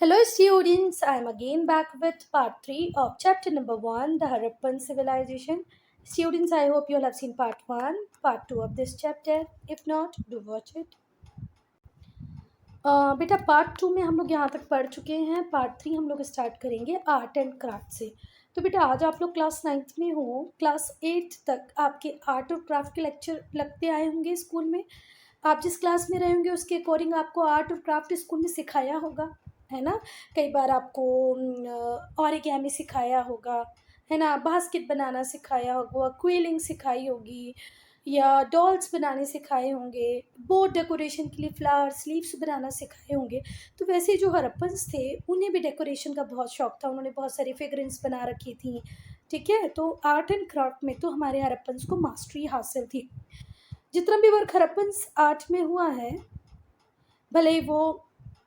Hello, students. I am again back with part 3 of chapter number 1, the Harappan civilization. Students, I hope you all have seen part 1, part 2 of this chapter. If not, do watch it. बेटा part 2 में हम लोग यहाँ तक पढ़ चुके हैं. Part 3 हम लोग स्टार्ट करेंगे आर्ट एंड क्राफ्ट से. तो बेटा आज आप लोग क्लास 9th में हो. क्लास 8th तक आपके आर्ट और क्राफ्ट के लेक्चर लगते आए होंगे स्कूल में. आप जिस क्लास में रहे होंगे उसके अकॉर्डिंग आपको आर्ट और क्राफ्ट स्कूल में सिखाया होगा, है ना. कई बार आपको ऑरिगेमी सिखाया होगा, है ना. बास्केट बनाना सिखाया होगा, क्विलिंग सिखाई होगी, या डॉल्स बनाने सिखाए होंगे, बोर्ड डेकोरेशन के लिए फ्लावर स्लीव्स बनाना सिखाए होंगे. तो वैसे जो हड़प्पन्स थे उन्हें भी डेकोरेशन का बहुत शौक था. उन्होंने बहुत सारी फिगरेंस बना रखी थी. ठीक है, तो आर्ट एंड क्राफ्ट में तो हमारे हड़प्पन्स को मास्टरी हासिल थी. जितना भी वर्क हड़प्पन्स आर्ट में हुआ है, भले ही वो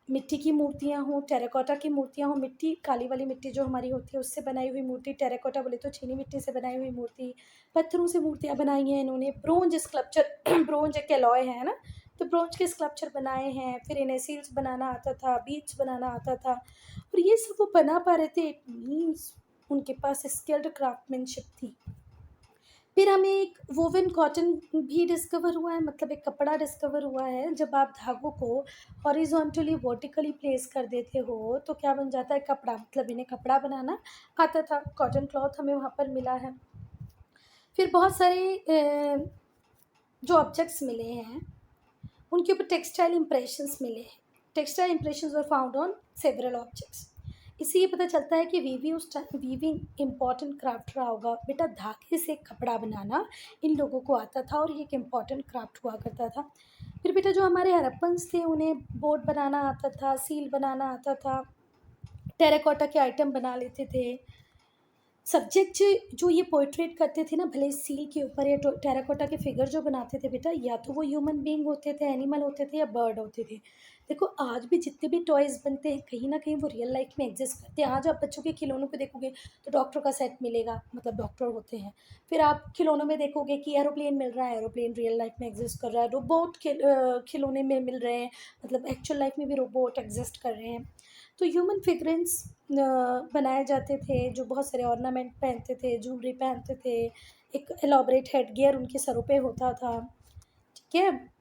मिट्टी की मूर्तियाँ हों, टेराकोटा की मूर्तियाँ हों, मिट्टी काली वाली मिट्टी जो हमारी होती है उससे बनाई हुई मूर्ति, टेराकोटा बोले तो चीनी मिट्टी से बनाई हुई मूर्ति, पत्थरों से मूर्तियाँ बनाई हैं इन्होंने. ब्रोंज स्कल्पचर ब्रोंज एक एलॉय है ना, तो ब्रोंज के स्कल्पचर बनाए हैं. फिर इन्हें सील्स बनाना आता था, बीड्स बनाना आता था, और ये सब वो बना पा रहे थे. इट मीन्स उनके पास स्किल्ड क्राफ्टमैनशिप थी. फिर हमें एक वोवन कॉटन भी डिस्कवर हुआ है, मतलब एक कपड़ा डिस्कवर हुआ है. जब आप धागों को हॉरिजॉन्टली वर्टिकली प्लेस कर देते हो तो क्या बन जाता है, कपड़ा. मतलब इन्हें कपड़ा बनाना आता था. कॉटन क्लॉथ हमें वहाँ पर मिला है. फिर बहुत सारे जो ऑब्जेक्ट्स मिले हैं उनके ऊपर टेक्सटाइल इंप्रेशंस मिले हैं. Textile impressions were found on several objects. इससे ये पता चलता है कि वीविंग इम्पॉर्टेंट क्राफ्ट रहा होगा. बेटा धागे से कपड़ा बनाना इन लोगों को आता था और ये एक इम्पॉर्टेंट क्राफ्ट हुआ करता था. फिर बेटा जो हमारे हड़प्पन्स थे उन्हें बोर्ड बनाना आता था, सील बनाना आता था, टेराकोटा के आइटम बना लेते थे. सब्जेक्ट जो ये पोर्ट्रेट करते थे ना, भले सील के ऊपर या टेराकोटा के फिगर जो बनाते थे बेटा, या तो वो ह्यूमन बीइंग होते थे, एनिमल होते थे, या बर्ड होते थे. देखो आज भी जितने भी टॉयज़ बनते हैं कहीं ना कहीं वो रियल लाइफ में एग्जिस्ट करते हैं. आज आप बच्चों के खिलौनों को देखोगे तो डॉक्टर का सेट मिलेगा, मतलब डॉक्टर होते हैं. फिर आप खिलौनों में देखोगे कि एरोप्लेन मिल रहा है, एरोप्लेन रियल लाइफ में एग्जिस्ट कर रहा है. रोबोट खिलौने में मिल रहे हैं, मतलब एक्चुअल लाइफ में भी रोबोट एग्जिस्ट कर रहे हैं. तो ह्यूमन फिगरेंस बनाए जाते थे जो बहुत सारे ऑर्नामेंट पहनते थे, ज्वेलरी पहनते थे. एक एलॉबरेट हेड गियर उनके सरों पे होता था. ठीक है.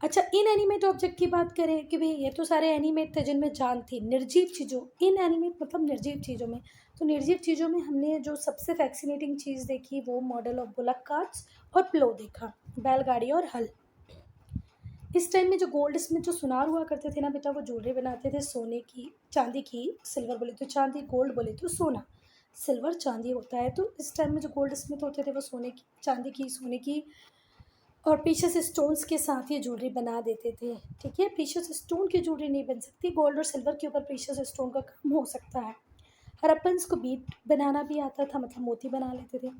अच्छा, इन एनिमेट ऑब्जेक्ट की बात करें कि भाई ये तो सारे एनिमेट थे जिनमें जान थी. निर्जीव चीज़ों, इन एनिमेट मतलब निर्जीव चीज़ों में, तो निर्जीव चीज़ों में हमने जो सबसे फैक्सीनेटिंग चीज़ देखी वो मॉडल ऑफ बुलक कार्ट्स और प्लो देखा, बैलगाड़ी और हल. इस टाइम में जो गोल्ड स्मिथ जो सुनार हुआ करते थे ना बेटा, वो ज्वेलरी बनाते थे सोने की, चांदी की. सिल्वर बोले तो चांदी, गोल्ड बोले तो सोना. सिल्वर चांदी होता है. तो इस टाइम में जो गोल्ड स्मिथ होते थे वो सोने की, चांदी की, सोने की और प्रीशियस स्टोन्स के साथ ये ज्वेलरी बना देते थे. ठीक है, प्रीशियस स्टोन की ज्वेलरी नहीं बन सकती, गोल्ड और सिल्वर के ऊपर प्रीशियस स्टोन का काम हो सकता है. हड़प्पन्स को बीट बनाना भी आता था, मतलब मोती बना लेते थे.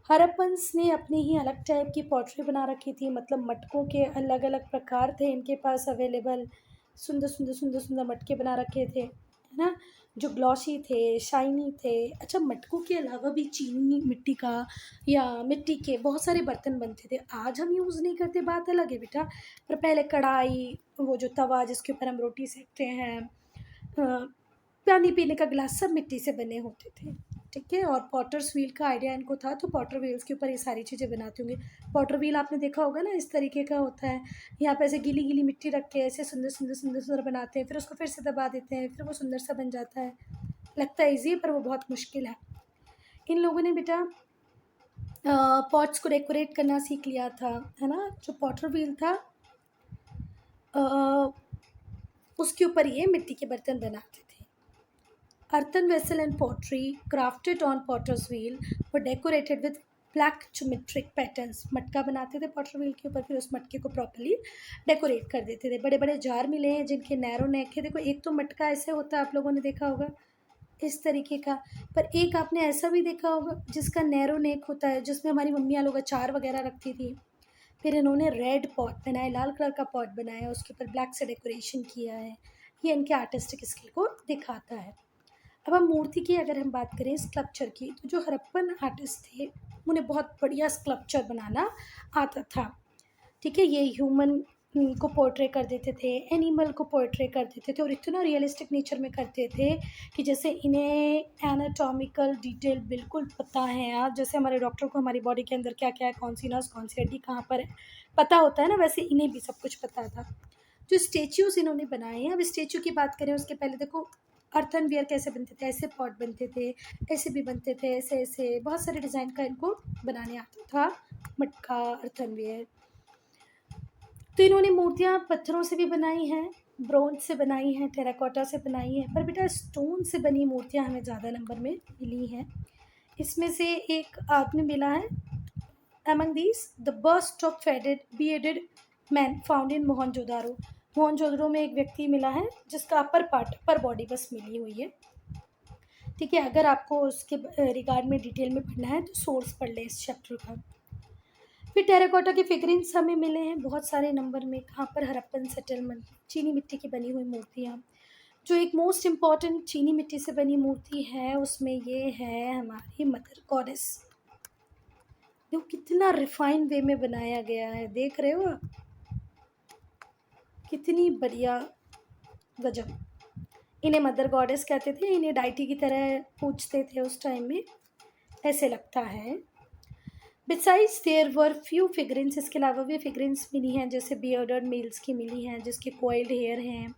हड़प्पन्स ने अपनी ही अलग टाइप की पॉटरी बना रखी थी, मतलब मटकों के अलग अलग प्रकार थे इनके पास अवेलेबल. सुंदर सुंदर सुंदर सुंदर मटके बना रखे थे, है ना, जो ग्लॉसी थे, शाइनी थे. अच्छा, मटकों के अलावा भी चीनी मिट्टी का या मिट्टी के बहुत सारे बर्तन बनते थे. आज हम यूज़ नहीं करते, बात अलग है बेटा, पर पहले कढ़ाई, वो जो तवा जिसके ऊपर हम रोटी सेकते हैं, पानी पीने का गिलास, सब मिट्टी से बने होते थे. ठीक है. और पॉटर्स व्हील का आइडिया इनको था, तो पॉटर व्हील्स के ऊपर ये सारी चीज़ें बनाते होंगे. पॉटर व्हील आपने देखा होगा ना, इस तरीके का होता है. यहाँ पे ऐसे गीली गीली मिट्टी रख के ऐसे सुंदर सुंदर सुंदर सुंदर बनाते हैं, फिर उसको फिर से दबा देते हैं, फिर वो सुंदर सा बन जाता है. लगता है ईजी है पर वो बहुत मुश्किल है. इन लोगों ने बेटा पॉट्स को डेकोरेट करना सीख लिया था, है ना. जो पॉटर व्हील था उसके ऊपर ये मिट्टी के बर्तन बनाते थे. Earthen vessel and pottery crafted on potter's wheel were decorated with black geometric patterns. मटका बनाते थे पॉटर व्हील के ऊपर, फिर उस मटके को प्रॉपर्ली डेकोरेट कर देते थे. बड़े बड़े जार मिले हैं जिनके नैरो नेक है. देखो एक तो मटका ऐसे होता है, आप लोगों ने देखा होगा इस तरीके का, पर एक आपने ऐसा भी देखा होगा जिसका नैरो नेक होता है, जिसमें हमारी मम्मियाँ लोग अचार वगैरह रखती थी. फिर इन्होंने रेड पॉट बनाया, लाल कलर का पॉट बनाया, उसके ऊपर ब्लैक से डेकोरेशन किया है. ये इनके आर्टिस्टिक स्किल को दिखाता है. अब हम मूर्ति की अगर हम बात करें, स्कल्पचर की, तो जो हड़प्पन आर्टिस्ट थे उन्हें बहुत बढ़िया स्कल्पचर बनाना आता था. ठीक है, ये ह्यूमन को पोर्ट्रे कर देते थे, एनिमल को पोर्ट्रे कर देते थे और इतना रियलिस्टिक नेचर में करते थे कि जैसे इन्हें एनाटॉमिकल डिटेल बिल्कुल पता है यार। जैसे हमारे डॉक्टर को हमारी बॉडी के अंदर क्या क्या है, कौन सी नस कौन सी हड्डी कहाँ पर है पता होता है ना, वैसे इन्हें भी सब कुछ पता था। जो स्टेच्यूज़ इन्होंने बनाए हैं, अब स्टेचू की बात करें उसके पहले देखो अर्थनवेयर कैसे बनते थे, ऐसे पॉट बनते थे, ऐसे भी बनते थे, ऐसे ऐसे बहुत सारे डिज़ाइन का इनको बनाने आता था, मटका अर्थनवेयर। तो इन्होंने मूर्तियाँ पत्थरों से भी बनाई हैं, ब्रोंज से बनाई हैं, टेराकोटा से बनाई हैं, पर बेटा स्टोन से बनी मूर्तियाँ हमें ज़्यादा नंबर में मिली हैं। इसमें से एक आदमी मिला है, among these the bust of bearded man found in Mohenjodaro. Mohenjodaro में एक व्यक्ति मिला है जिसका अपर बॉडी बस मिली हुई है। ठीक है, अगर आपको उसके रिगार्ड में डिटेल में पढ़ना है तो सोर्स पढ़ लें इस चैप्टर का। फिर टेराकोटा के फिगरिन्स हमें मिले हैं बहुत सारे नंबर में। कहाँ पर, हड़प्पन सेटलमेंट, चीनी मिट्टी की बनी हुई मूर्तियाँ। जो एक मोस्ट इम्पॉर्टेंट चीनी मिट्टी से बनी मूर्ति है उसमें ये है हमारी मदर गॉडेस। जो कितना रिफाइंड वे में बनाया गया है, देख रहे हो आप, कितनी बढ़िया, गजब। इन्हें मदर गॉडेस कहते थे, इन्हें डाइटी की तरह पूजते थे उस टाइम में, ऐसे लगता है। बिसाइड्स देयर वर फ्यू फिगरिन्स, इसके अलावा भी फिगरिन्स मिली हैं, जैसे बियर्डेड मेल्स की मिली हैं जिसके कोइल्ड हेयर हैं,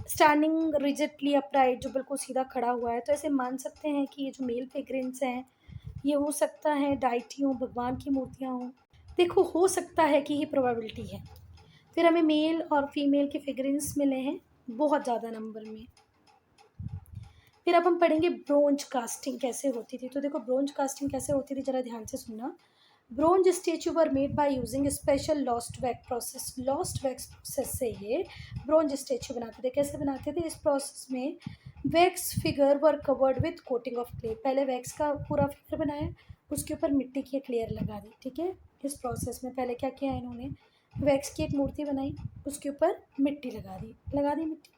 स्टैंडिंग रिजिडली अपराइट, जो बिल्कुल सीधा खड़ा हुआ है। तो ऐसे मान सकते हैं कि ये जो मेल फिगरिन्स हैं ये हो सकता है डाइटी हों, भगवान की मूर्तियाँ हों। देखो हो सकता है कि ये प्रोबेबिलिटी है। फिर हमें मेल और फीमेल के फिगरिन्स मिले हैं बहुत ज़्यादा नंबर में। फिर अब हम पढ़ेंगे ब्रोंज कास्टिंग कैसे होती थी। तो देखो ब्रोंज कास्टिंग कैसे होती थी, ज़रा ध्यान से सुनना। Bronze statue were made by using special lost wax process. Lost wax process से ये ब्रोंज स्टेचू बनाते थे। कैसे बनाते थे, इस प्रोसेस में wax figure were covered with coating of clay. पहले वैक्स का पूरा फिगर बनाया, उसके ऊपर मिट्टी की एक लेयर लगा दी। ठीक है, इस प्रोसेस में पहले क्या किया इन्होंने, वैक्स की एक मूर्ति बनाई, उसके ऊपर मिट्टी लगा दी मिट्टी।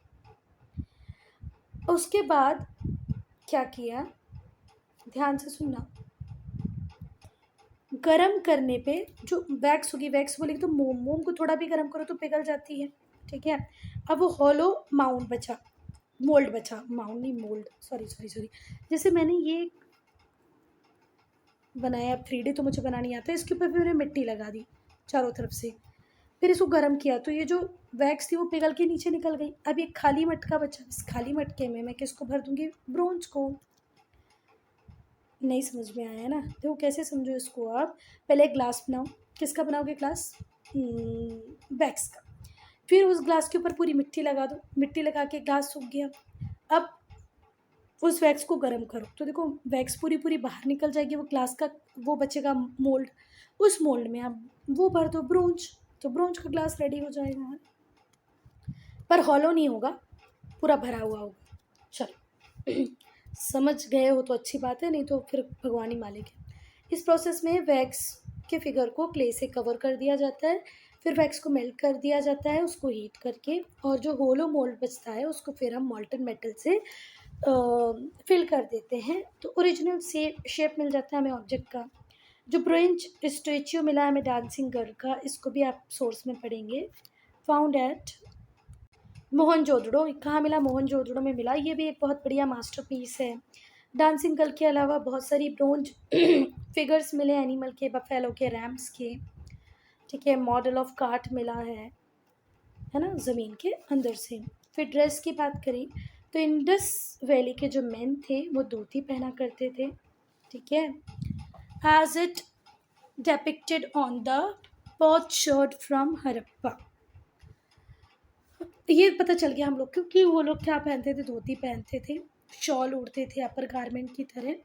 उसके बाद क्या किया, ध्यान से सुनना, गरम करने पे जो वैक्स होगी, वैक्स बोलेगी तो मोम को थोड़ा भी गरम करो तो पिघल जाती है। ठीक है, अब वो हॉलो मोल्ड बचा, माउंड नहीं मोल्ड, सॉरी। जैसे मैंने ये बनाया 3D, तो मुझे बनानी आता है, इसके ऊपर भी मैंने मिट्टी लगा दी चारों तरफ से, फिर इसको गर्म किया तो ये जो वैक्स थी वो पिघल के नीचे निकल गई। अब ये खाली मटका बचा, इस खाली मटके में मैं किसको भर दूंगी, ब्रोंज को। नहीं समझ में आया ना, देखो कैसे समझो इसको आप। पहले एक ग्लास बनाओ, किसका बनाओगे ग्लास, वैक्स का। फिर उस ग्लास के ऊपर पूरी मिट्टी लगा दो, मिट्टी लगा के ग्लास सूख गया। अब उस वैक्स को गर्म करो तो देखो वैक्स पूरी बाहर निकल जाएगी, वो ग्लास का वो बचेगा मोल्ड, उस मोल्ड में आप वो भर दो ब्रोंज, तो ब्रोंज का ग्लास रेडी हो जाएगा। पर हॉलो नहीं होगा, पूरा भरा हुआ होगा। चलो समझ गए हो तो अच्छी बात है, नहीं तो फिर भगवान ही मालिक है। इस प्रोसेस में वैक्स के फिगर को क्ले से कवर कर दिया जाता है, फिर वैक्स को मेल्ट कर दिया जाता है उसको हीट करके, और जो होलो मोल्ड बचता है उसको फिर हम मॉल्टन मेटल से फिल कर देते हैं, तो ओरिजिनल शेप मिल जाता है हमें ऑब्जेक्ट का। जो ब्रोंज स्टेच्यू मिला है हमें डांसिंग गर्ल का, इसको भी आप सोर्स में पढ़ेंगे, फाउंड एट मोहनजोदड़ो। कहाँ मिला, मोहनजोदड़ो में मिला। ये भी एक बहुत बढ़िया मास्टरपीस है। डांसिंग गर्ल के अलावा बहुत सारी ब्रोंज फिगर्स मिले एनिमल के, बफेलो के, रैम्स के। ठीक है, मॉडल ऑफ कार्ट मिला है ना, ज़मीन के अंदर से। फिर ड्रेस की बात करें तो इंडस वैली के जो मेन थे वो धोती पहना करते थे। ठीक है, as it depicted on the portrait from Harappa. ये पता चल गया हम लोग को कि वो लोग क्या पहनते थे, धोती पहनते थे, शॉल ओढ़ते थे अपर गारमेंट की तरह।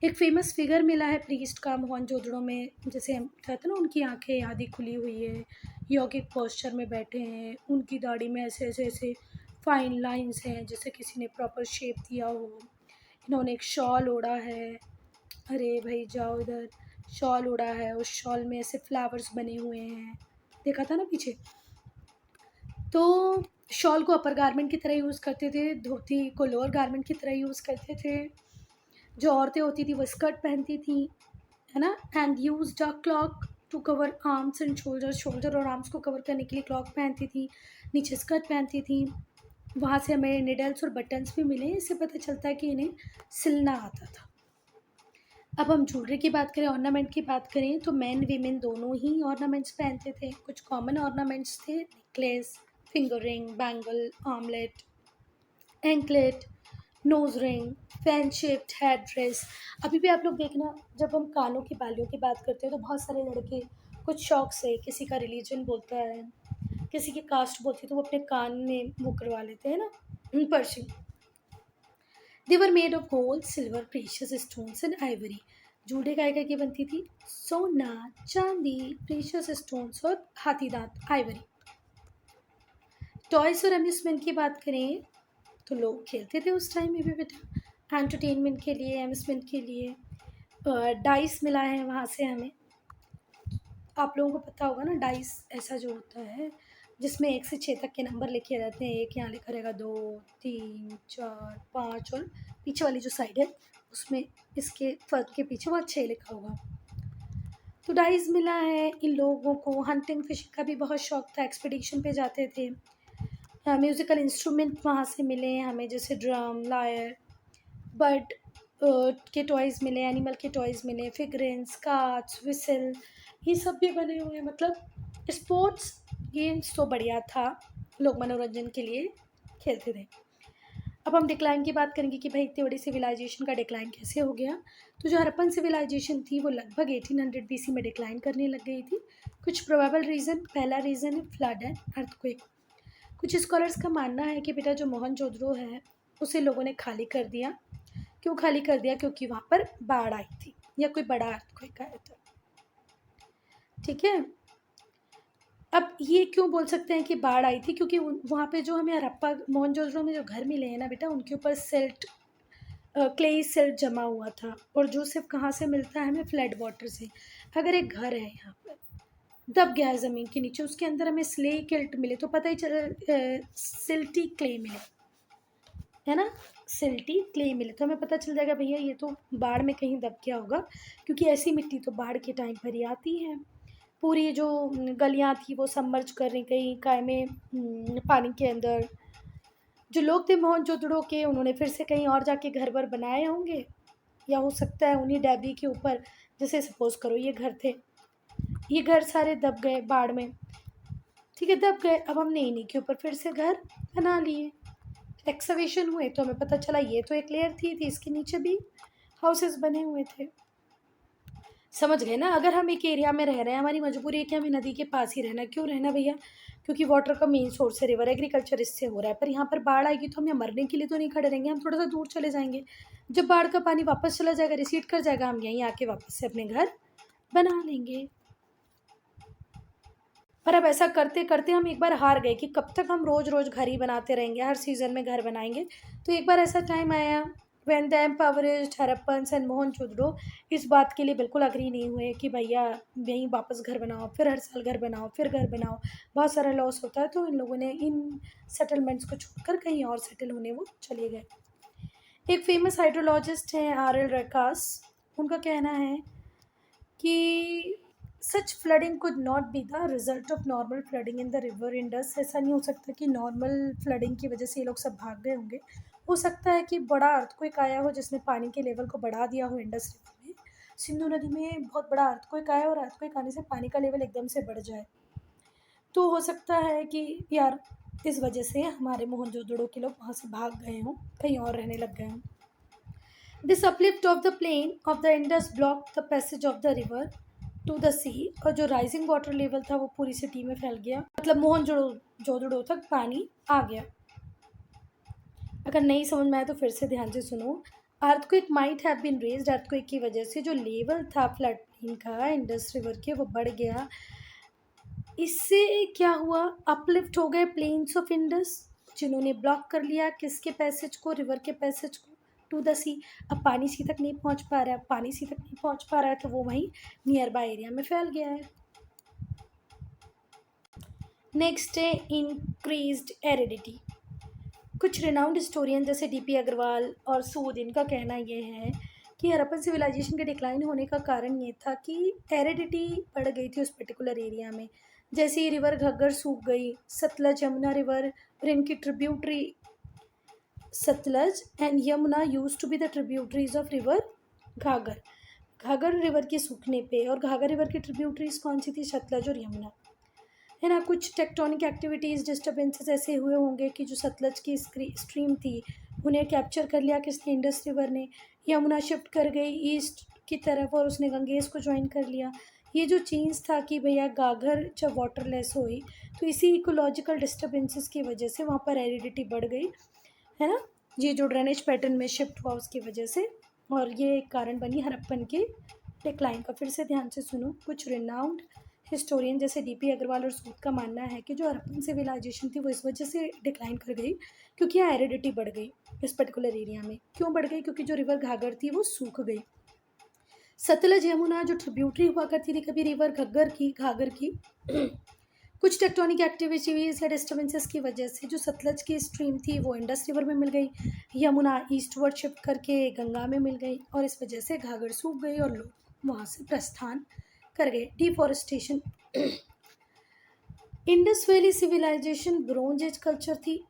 एक फेमस फिगर मिला है प्रीस्ट का मोहनजोदड़ो में, जैसे हम कहते हैं ना उनकी आंखें आधी खुली हुई है, योगिक पोस्चर में बैठे हैं, उनकी दाढ़ी में ऐसे ऐसे ऐसे फाइन लाइंस हैं जैसे किसी ने प्रॉपर शेप दिया हो। इन्होंने एक शॉल ओढ़ा है, अरे भाई जाओ इधर, शॉल ओढ़ा है, उस शॉल में ऐसे फ्लावर्स बने हुए हैं, देखा था ना पीछे। तो शॉल को अपर गारमेंट की तरह यूज़ करते थे, धोती को लोअर गारमेंट की तरह यूज़ करते थे। जो औरतें होती थी वो स्कर्ट पहनती थी, है ना, and used a cloak to cover arms and shoulder और आर्म्स को कवर करने के लिए क्लॉक पहनती थी, नीचे स्कर्ट पहनती थी। वहाँ से हमें निडल्स और बटन्स भी मिले, इससे पता चलता है कि इन्हें सिलना आता था। अब हम ज्वेलरी की बात करें, ऑर्नामेंट की बात करें, तो मेन वीमेन दोनों ही ऑर्नामेंट्स पहनते थे। कुछ कॉमन ऑर्नामेंट्स थे, necklace, finger ring, bangle, armlet, anklet, nose ring, fan shaped head dress. अभी भी आप लोग देखना, जब हम कानों की बालियों की बात करते हैं तो बहुत सारे लड़के कुछ शौक से, किसी का रिलीजन बोलता है, किसी की कास्ट बोलती है, तो वो अपने कान में वो करवा लेते हैं ना, Pershing. They were made of gold, silver, precious stones and Ivory. जूड़े काय की बनती थी? सोना, चांदी, प्रीशियस स्टोन्स और हाथी दांत, आइवरी। टॉयज और अम्यूजमेंट की बात करें तो लोग खेलते थे उस टाइम में भी बेटा, एंटरटेनमेंट के लिए, अम्यूजमेंट के लिए। डाइस मिला है वहाँ से हमें, आप लोगों को पता होगा ना, डाइस ऐसा जो होता है जिसमें 1 से 6 तक के नंबर लिखे रहते हैं। एक यहाँ लिखा रहेगा 2, 3, 4, 5 और पीछे वाली जो साइड है उसमें इसके फर्क के पीछे वहाँ 6 लिखा होगा। तो डाइस मिला है इन लोगों को। हंटिंग फिशिंग का भी बहुत शौक था, एक्सपीडिशन पे जाते थे। म्यूज़िकल इंस्ट्रूमेंट वहाँ से मिले हैं हमें, जैसे ड्रम, लायर, बर्ड के टॉयज़ मिले, एनिमल के टॉयज़ मिले, फिगरेंस, कार्ड्स, विसल, ये सब भी बने हुए हैं। मतलब स्पोर्ट्स गेम्स तो बढ़िया था, लोग मनोरंजन के लिए खेलते थे। अब हम डिक्लाइन की बात करेंगे कि भाई इतनी बड़ी सिविलाइजेशन का डिक्लाइन कैसे हो गया। तो जो हड़प्पन सिविलाइजेशन थी वो लगभग 1800 BC में डिक्लाइन करने लग गई थी। कुछ प्रोबेबल रीज़न, पहला रीज़न है फ्लड एंड अर्थक्वेक। कुछ स्कॉलर्स का मानना है कि बेटा जो मोहनजोदड़ो है उसे लोगों ने खाली कर दिया। क्यों खाली कर दिया? क्योंकि वहाँ पर बाढ़ आई थी या कोई बड़ा अर्थक्वेक आया था। ठीक है, अब ये क्यों बोल सकते हैं कि बाढ़ आई थी? क्योंकि वहाँ पे जो हमें हड़प्पा मोहनजोदड़ो में जो घर मिले हैं ना बेटा, उनके ऊपर सिल्ट, क्लेई सिल्ट जमा हुआ था, और जो सिर्फ कहाँ से मिलता है हमें? फ्लड वाटर से। अगर एक घर है यहाँ पर दब गया है ज़मीन के नीचे, उसके अंदर हमें स्ले किल्ट मिले तो पता ही चल, सिल्टी क्ले मिले, है ना, सिल्टी क्ले मिले तो हमें पता चल जाएगा भैया ये तो बाढ़ में कहीं दब गया होगा, क्योंकि ऐसी मिट्टी तो बाढ़ के टाइम पर ही आती है। पूरी जो गलियाँ थी वो सबमर्ज कर रही, कहीं काय में पानी के अंदर। जो लोग थे मोहनजोदड़ो के, उन्होंने फिर से कहीं और जाके घर वर बनाए होंगे, या हो सकता है उन्हीं डैबी के ऊपर, जैसे सपोज करो ये घर थे, ये घर सारे दब गए बाढ़ में, ठीक है, दब गए। अब हमने इन्हीं के ऊपर फिर से घर बना लिए, एक्सकवेशन हुए तो हमें पता चला ये तो एक लेयर थी इसके नीचे भी हाउसेस बने हुए थे। समझ गए ना? अगर हम एक एरिया में रह रहे हैं, हमारी मजबूरी है कि हमें नदी के पास ही रहना। क्यों रहना भैया? क्योंकि वाटर का मेन सोर्स है रिवर, एग्रीकल्चर इससे हो रहा है। पर यहाँ पर बाढ़ आएगी तो हम यहाँ मरने के लिए तो नहीं खड़े रहेंगे, हम थोड़ा सा दूर चले जाएंगे। जब बाढ़ का पानी वापस चला जाएगा, रिसीड कर जाएगा, हम यहीं आके वापस से अपने घर बना लेंगे। पर अब ऐसा करते करते हम एक बार हार गए कि कब तक हम रोज़ रोज़ घर ही बनाते रहेंगे, हर सीज़न में घर बनाएंगे। तो एक बार ऐसा टाइम आया when the impoverished Harappans and Mohenjodaro इस बात के लिए बिल्कुल अग्री नहीं हुए कि भैया यहीं वापस घर बनाओ, फिर हर साल घर बनाओ, फिर घर बनाओ, बहुत सारा लॉस होता है। तो इन लोगों ने इन सेटलमेंट्स को छोड़कर कहीं और सेटल होने वो चले गए। एक फेमस हाइड्रोलॉजिस्ट हैं R.L. रेकास, उनका कहना है कि such flooding could not be the result of normal flooding in the river Indus. ऐसा नहीं हो सकता कि नॉर्मल फ्लडिंग की वजह से ये लोग सब भाग गए होंगे। हो सकता है कि बड़ा अर्थक्वेक आया हो जिसने पानी के लेवल को बढ़ा दिया हो इंडस रिवर में। सिंधु नदी में बहुत बड़ा अर्थक्वेक आया और अर्थक्वेक आने से पानी का लेवल एकदम से बढ़ जाए, तो हो सकता है कि यार इस वजह से हमारे मोहनजोदड़ो के लोग वहाँ से भाग गए हों, कहीं और रहने लग गए हों। This uplift of the plain of the Indus block the passage of the river to the sea, और जो राइजिंग वाटर लेवल था वो पूरी सिटी में फैल गया, मतलब मोहनजोदड़ो तक पानी आ गया। अगर नहीं समझ में आया तो फिर से ध्यान से सुनो। Earthquake might have been raised, earthquake की वजह से जो लेवल था फ्लड प्लेन का इंडस रिवर के वो बढ़ गया। इससे क्या हुआ? अपलिफ्ट हो गए प्लेन्स ऑफ इंडस, जिन्होंने ब्लॉक कर लिया किसके पैसेज को? रिवर के पैसेज को, टू द सी। अब पानी सी तक नहीं पहुंच पा रहा है, पानी सी तक नहीं पहुंच पा रहा है तो वो वहीं नियर बाय एरिया में फैल गया है। नेक्स्ट है इंक्रीज्ड एरिडिटी। कुछ रिनाउंड हिस्टोरियन जैसे D.P. अग्रवाल और सूद, इनका कहना ये है कि हड़प्पन सिविलाइजेशन के डिक्लाइन होने का कारण ये था कि एरिडिटी बढ़ गई थी उस पर्टिकुलर एरिया में। जैसे ही रिवर घग्गर सूख गई, सतलज यमुना रिवर और इनकी tributary Sutlej and Yamuna used to be the tributaries of river Ghaggar. Ghaggar river के सूखने पे, और घाघर रिवर की ट्रिब्यूटरीज कौन सी थी? सतलज और यमुना, है ना। कुछ टेक्टोनिक एक्टिविटीज़, डिस्टर्बेंसेस ऐसे हुए होंगे कि जो सतलज की स्ट्रीम थी उन्हें कैप्चर कर लिया किसने? इंडस रिवर ने। यमुना शिफ्ट कर गई ईस्ट की तरफ और उसने गंगेज को ज्वाइन कर लिया। ये जो चेंज था कि भैया घाघर जब वाटरलेस हुई तो इसी इकोलॉजिकल डिस्टर्बेंसेस की वजह से वहाँ पर एरिडिटी बढ़ गई, है ना। ये जो ड्रेनेज पैटर्न में शिफ्ट हुआ उसकी वजह से, और ये एक कारण बनी हड़प्पन के डिक्लाइन का। फिर से ध्यान से सुनो। कुछ रिनाउंड हिस्टोरियन जैसे डीपी अग्रवाल और सूद का मानना है कि जो हड़प्पन सिविलाइजेशन थी वो इस वजह से डिक्लाइन कर गई क्योंकि यहाँ एरिडिटी बढ़ गई इस पर्टिकुलर एरिया में। क्यों बढ़ गई? क्योंकि जो रिवर घाघर थी वो सूख गई। सतलज यमुना जो ट्रिब्यूटरी हुआ करती थी कभी रिवर घग्गर की, घाघर की, कुछ टेक्टोनिक एक्टिविटीज या डिस्टर्बेंसेस की वजह से जो सतलज की स्ट्रीम थी वो इंडस रिवर में मिल गई, यमुना ईस्टवर्ड शिफ्ट करके गंगा में मिल गई, और इस वजह से घाघर सूख गई और लोग वहाँ से प्रस्थान कर गए। Deforestation. Indus valley civilisation bronze age culture थी,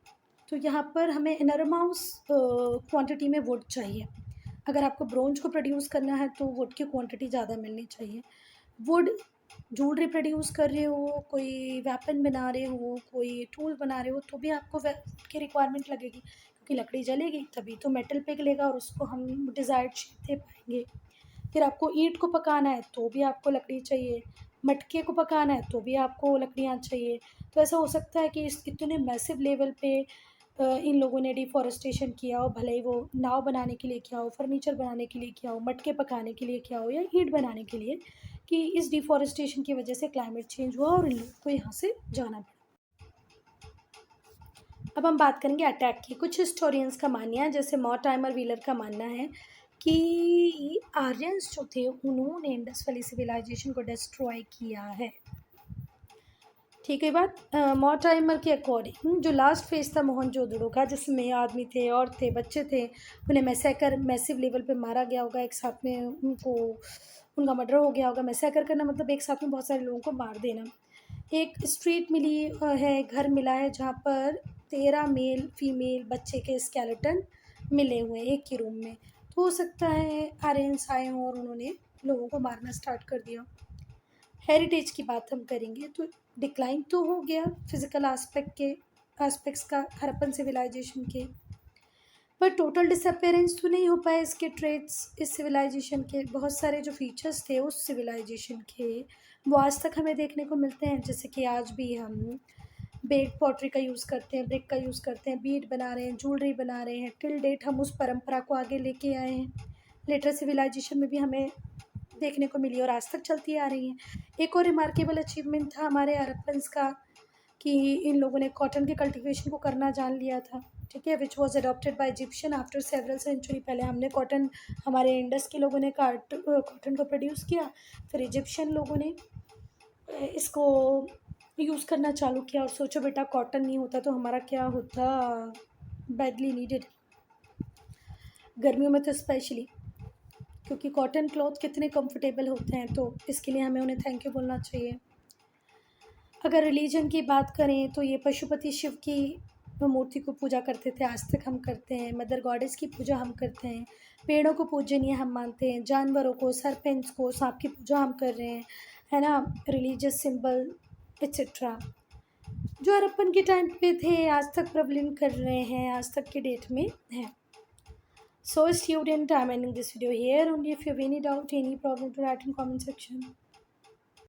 तो यहाँ पर हमें एनर्माउस क्वांटिटी में वुड चाहिए। अगर आपको ब्रोंज को प्रोड्यूस करना है तो वुड की क्वांटिटी ज़्यादा मिलनी चाहिए। वुड ज्वेलरी प्रोड्यूस कर रहे हो, कोई वेपन बना रहे हो, कोई टूल बना रहे हो, तो भी आपको वुड की रिक्वायरमेंट लगेगी क्योंकि लकड़ी जलेगी तभी तो मेटल पिघलेगा और उसको हम डिज़ायर्ड शेप दे पाएंगे। फिर आपको ईंट को पकाना है तो भी आपको लकड़ी चाहिए, मटके को पकाना है तो भी आपको लकड़ियाँ चाहिए। तो ऐसा हो सकता है कि इस इतने मैसिव लेवल पे इन लोगों ने डिफॉरेस्टेशन किया हो, भले ही वो नाव बनाने के लिए किया हो, फर्नीचर बनाने के लिए किया हो, मटके पकाने के लिए किया हो, या ईंट बनाने के लिए, कि इस डिफॉरेस्टेशन की वजह से क्लाइमेट चेंज हुआ और इन लोगों को यहाँ से जाना पड़ा। अब हम बात करेंगे अटैक की। कुछ हिस्टोरियंस का मानना है, जैसे मॉर्टाइमर व्हीलर का मानना है कि आर्यंस जो थे उन्होंने इंडस वैली सिविलाइजेशन को डिस्ट्रॉय किया है। ठीक है बात। मॉर्टाइमर के अकॉर्डिंग जो लास्ट फेज था मोहनजोदड़ो का, जिसमें आदमी थे, औरत थे, बच्चे थे, उन्हें मैसेकर मैसिव लेवल पे मारा गया होगा, एक साथ में उनका मर्डर हो गया होगा। मैसेकर करना मतलब एक साथ में बहुत सारे लोगों को मार देना। एक स्ट्रीट मिली है, घर मिला है जहाँ पर 13 मेल फीमेल बच्चे के स्केलेटन मिले हुए हैं एक ही रूम में। तो हो सकता है आर्यंस आए हों और उन्होंने लोगों को मारना स्टार्ट कर दिया। हेरिटेज की बात हम करेंगे तो डिक्लाइन तो हो गया फिज़िकल एस्पेक्ट्स का हड़प्पन सिविलाइजेशन के, पर टोटल डिसअपेरेंस तो नहीं हो पाए इसके ट्रेड्स। इस सिविलाइजेशन के बहुत सारे जो फीचर्स थे उस सिविलाइजेशन के वो आज तक हमें देखने को मिलते हैं। जैसे कि आज भी हम बेग पॉटरी का यूज़ करते हैं, ब्रिक का यूज़ करते हैं, बीड बना रहे हैं, ज्वेलरी बना रहे हैं। टिल डेट हम उस परंपरा को आगे लेके आए हैं। लेटर सिविलाइजेशन में भी हमें देखने को मिली और आज तक चलती आ रही हैं। एक और रिमार्केबल अचीवमेंट था हमारे हड़प्पन्स का कि इन लोगों ने कॉटन के कल्टीवेशन को करना जान लिया था। ठीक है, which was adopted by Egyptian after several century. पहले हमने कॉटन, हमारे इंडस के लोगों ने कॉटन को प्रोड्यूस किया, फिर इजिप्शियन लोगों ने इसको यूज़ करना चालू किया। और सोचो बेटा, कॉटन नहीं होता तो हमारा क्या होता, बैडली नीडेड, गर्मियों में तो स्पेशली, क्योंकि कॉटन क्लॉथ कितने कंफर्टेबल होते हैं। तो इसके लिए हमें उन्हें थैंक यू बोलना चाहिए। अगर रिलीजन की बात करें तो ये पशुपति शिव की मूर्ति को पूजा करते थे, आज तक हम करते हैं। मदर गॉडेस की पूजा हम करते हैं। पेड़ों को पूजनीय हम मानते हैं, जानवरों को, सरपेंट्स को, सांप की पूजा हम कर रहे हैं, है ना। रिलीजियस सिंबल एक्सेट्रा जो हड़प्पन के टाइम पे थे आज तक प्रेवलेंट कर रहे हैं, आज तक के डेट में है। So student, I'm ending this video here. Only if you have any doubt, any problem, to write in comment section.